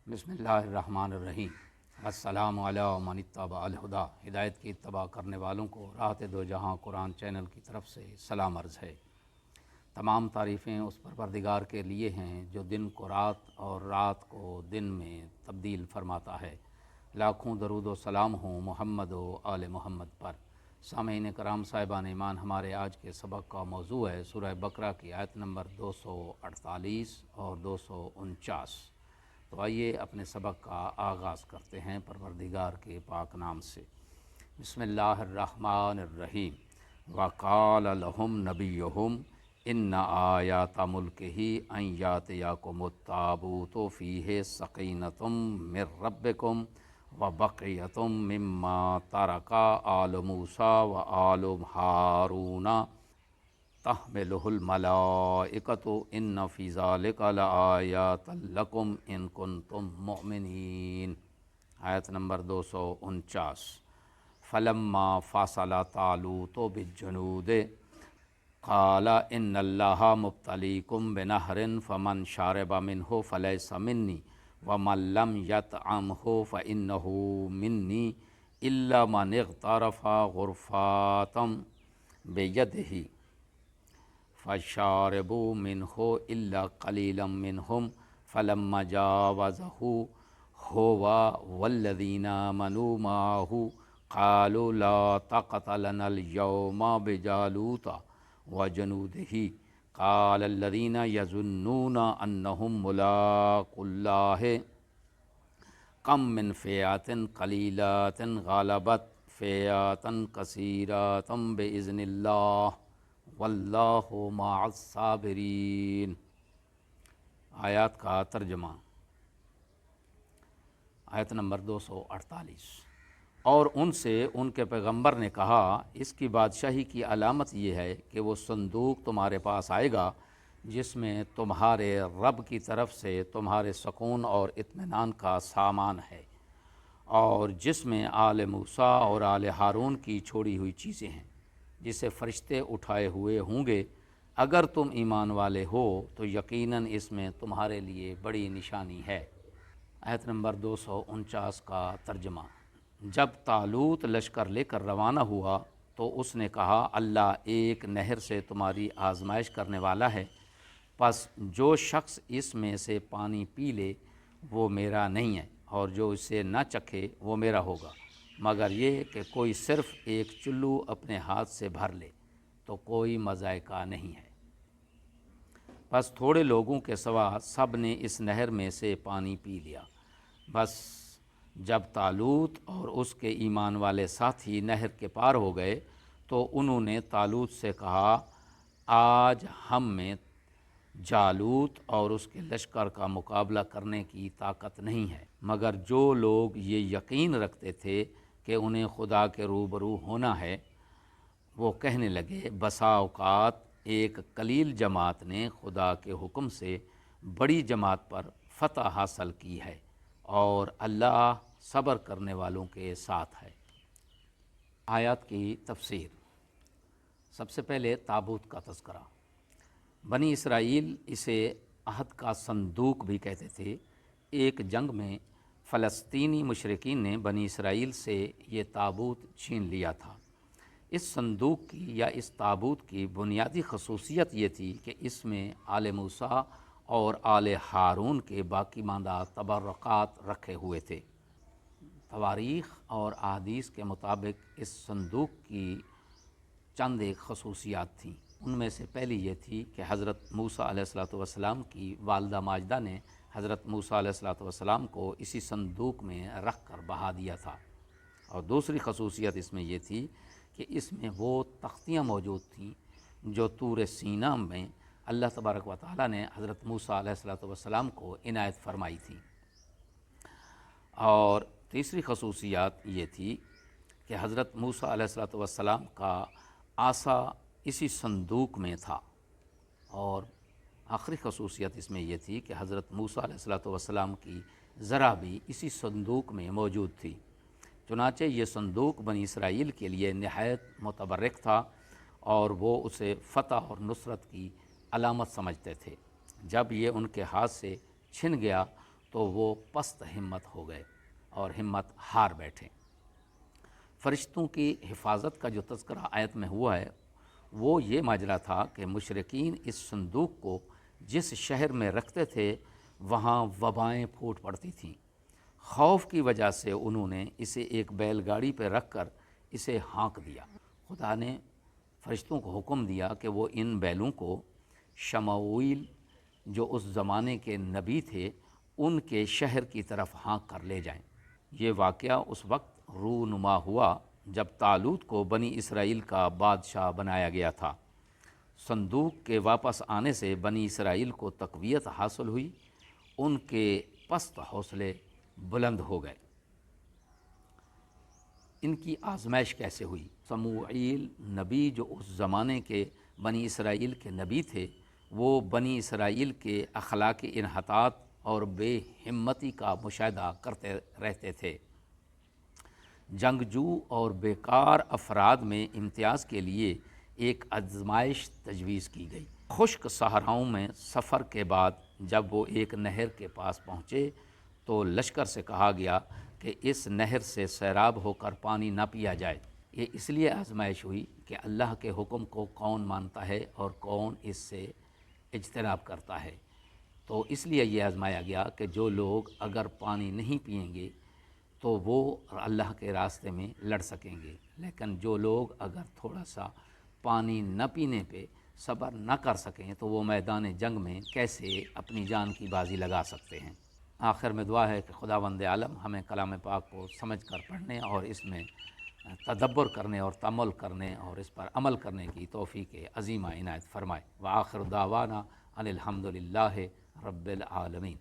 بسم اللہ الرحمن الرحیم۔ السلام علیکم من اتبع الہدی۔ ہدایت کی اتباع کرنے والوں کو راحت دو جہاں قرآن چینل کی طرف سے سلام عرض ہے۔ تمام تعریفیں اس پروردگار کے لیے ہیں جو دن کو رات اور رات کو دن میں تبدیل فرماتا ہے۔ لاکھوں درود و سلام ہوں محمد و آل محمد پر۔ سامعین کرام صاحبان ایمان، ہمارے آج کے سبق کا موضوع ہے سورہ بقرہ کی آیت نمبر 248 اور 249۔ تو آئیے اپنے سبق کا آغاز کرتے ہیں پروردگار کے پاک نام سے۔ بسم اللہ الرحمن الرحیم۔ وقال لهم نبیہم ان آیات ملکہ ان یاتیکم التابوت فیہ سکینۃ من ربکم وبقیۃ مما ترک آل موسیٰ وآل ہارون تحملہ الملائکۃ ان فی ذلک لآیات لکم ان کنتم مؤمنین۔ آیت نمبر 249۔ فلما فصل طالوت بالجنود قال ان اللہ مبتلیکم بنہر فمن شرب منہ فلیس منی ومن لم یطعمہ فانہ منی الا من اغترف غرفۃ بیدہ فشاربوا منہ الا قلیلا منہم فلما جاوزہ هو والذین آمنوا معہ قالوا لا طاقۃ لنا اليوم بجالوت وجنودہ قال الذین یظنون انہم ملاقو اللہ کم من فئۃ قلیلۃ غلبت فئۃ کثیرۃ بإذن اللہ واللہ مع الصابرین۔ آیات کا ترجمہ۔ آیت نمبر 248۔ اور ان سے ان کے پیغمبر نے کہا اس کی بادشاہی کی علامت یہ ہے کہ وہ صندوق تمہارے پاس آئے گا جس میں تمہارے رب کی طرف سے تمہارے سکون اور اطمینان کا سامان ہے، اور جس میں آل موسیٰ اور آل ہارون کی چھوڑی ہوئی چیزیں ہیں جسے فرشتے اٹھائے ہوئے ہوں گے۔ اگر تم ایمان والے ہو تو یقیناً اس میں تمہارے لیے بڑی نشانی ہے۔ آیت نمبر 249 کا ترجمہ۔ جب طالوت لشکر لے کر روانہ ہوا تو اس نے کہا اللہ ایک نہر سے تمہاری آزمائش کرنے والا ہے، پس جو شخص اس میں سے پانی پی لے وہ میرا نہیں ہے، اور جو اسے نہ چکھے وہ میرا ہوگا، مگر یہ کہ کوئی صرف ایک چلو اپنے ہاتھ سے بھر لے تو کوئی مذائقہ نہیں ہے۔ بس تھوڑے لوگوں کے سوا سب نے اس نہر میں سے پانی پی لیا۔ بس جب طالوت اور اس کے ایمان والے ساتھی نہر کے پار ہو گئے تو انہوں نے طالوت سے کہا آج ہم میں جالوت اور اس کے لشکر کا مقابلہ کرنے کی طاقت نہیں ہے، مگر جو لوگ یہ یقین رکھتے تھے کہ انہیں خدا کے روبرو ہونا ہے وہ کہنے لگے بسا اوقات ایک قلیل جماعت نے خدا کے حکم سے بڑی جماعت پر فتح حاصل کی ہے، اور اللہ صبر کرنے والوں کے ساتھ ہے۔ آیات کی تفسیر۔ سب سے پہلے تابوت کا تذکرہ۔ بنی اسرائیل اسے عہد کا صندوق بھی کہتے تھے۔ ایک جنگ میں فلسطینی مشرکین نے بنی اسرائیل سے یہ تابوت چھین لیا تھا۔ اس صندوق کی یا اس تابوت کی بنیادی خصوصیت یہ تھی کہ اس میں آل موسیٰ اور آل ہارون کے باقی ماندہ تبرکات رکھے ہوئے تھے۔ تواریخ اور احادیث کے مطابق اس صندوق کی چند ایک خصوصیات تھیں۔ ان میں سے پہلی یہ تھی کہ حضرت موسیٰ علیہ السلام کی والدہ ماجدہ نے حضرت موسیٰ علیہ السلام کو اسی صندوق میں رکھ کر بہا دیا تھا، اور دوسری خصوصیت اس میں یہ تھی کہ اس میں وہ تختیاں موجود تھیں جو طور سینا میں اللہ تبارک و تعالیٰ نے حضرت موسیٰ علیہ السلام کو عنایت فرمائی تھی۔ اور تیسری خصوصیات یہ تھی کہ حضرت موسیٰ علیہ السلام کا عصا اسی صندوق میں تھا، اور آخری خصوصیت اس میں یہ تھی کہ حضرت موسیٰ علیہ السلام کی ذرا بھی اسی صندوق میں موجود تھی۔ چنانچہ یہ صندوق بنی اسرائیل کے لیے نہایت متبرک تھا، اور وہ اسے فتح اور نصرت کی علامت سمجھتے تھے۔ جب یہ ان کے ہاتھ سے چھن گیا تو وہ پست ہمت ہو گئے اور ہمت ہار بیٹھے۔ فرشتوں کی حفاظت کا جو تذکرہ آیت میں ہوا ہے وہ یہ ماجرا تھا کہ مشرکین اس صندوق کو جس شہر میں رکھتے تھے وہاں وبائیں پھوٹ پڑتی تھیں۔ خوف کی وجہ سے انہوں نے اسے ایک بیل گاڑی پہ رکھ کر اسے ہانک دیا۔ خدا نے فرشتوں کو حکم دیا کہ وہ ان بیلوں کو شموئیل جو اس زمانے کے نبی تھے ان کے شہر کی طرف ہانک کر لے جائیں۔ یہ واقعہ اس وقت رونما ہوا جب طالوت کو بنی اسرائیل کا بادشاہ بنایا گیا تھا۔ صندوق کے واپس آنے سے بنی اسرائیل کو تقویت حاصل ہوئی، ان کے پست حوصلے بلند ہو گئے۔ ان کی آزمائش کیسے ہوئی؟ سموئیل نبی جو اس زمانے کے بنی اسرائیل کے نبی تھے وہ بنی اسرائیل کے اخلاقی انحطاط اور بے ہمتی کا مشاہدہ کرتے رہتے تھے۔ جنگجو اور بیکار افراد میں امتیاز کے لیے ایک آزمائش تجویز کی گئی۔ خشک صحراؤں میں سفر کے بعد جب وہ ایک نہر کے پاس پہنچے تو لشکر سے کہا گیا کہ اس نہر سے سیراب ہو کر پانی نہ پیا جائے۔ یہ اس لیے آزمائش ہوئی کہ اللہ کے حکم کو کون مانتا ہے اور کون اس سے اجتناب کرتا ہے۔ تو اس لیے یہ آزمایا گیا کہ جو لوگ اگر پانی نہیں پئیں گے تو وہ اللہ کے راستے میں لڑ سکیں گے، لیکن جو لوگ اگر تھوڑا سا پانی نہ پینے پہ صبر نہ کر سکیں تو وہ میدان جنگ میں کیسے اپنی جان کی بازی لگا سکتے ہیں۔ آخر میں دعا ہے کہ خداوند عالم ہمیں کلام پاک کو سمجھ کر پڑھنے اور اس میں تدبر کرنے اور تأمل کرنے اور اس پر عمل کرنے کی توفیق عظیمہ عنایت فرمائے۔ وآخر دعوانا ان الحمد للہ رب العالمین۔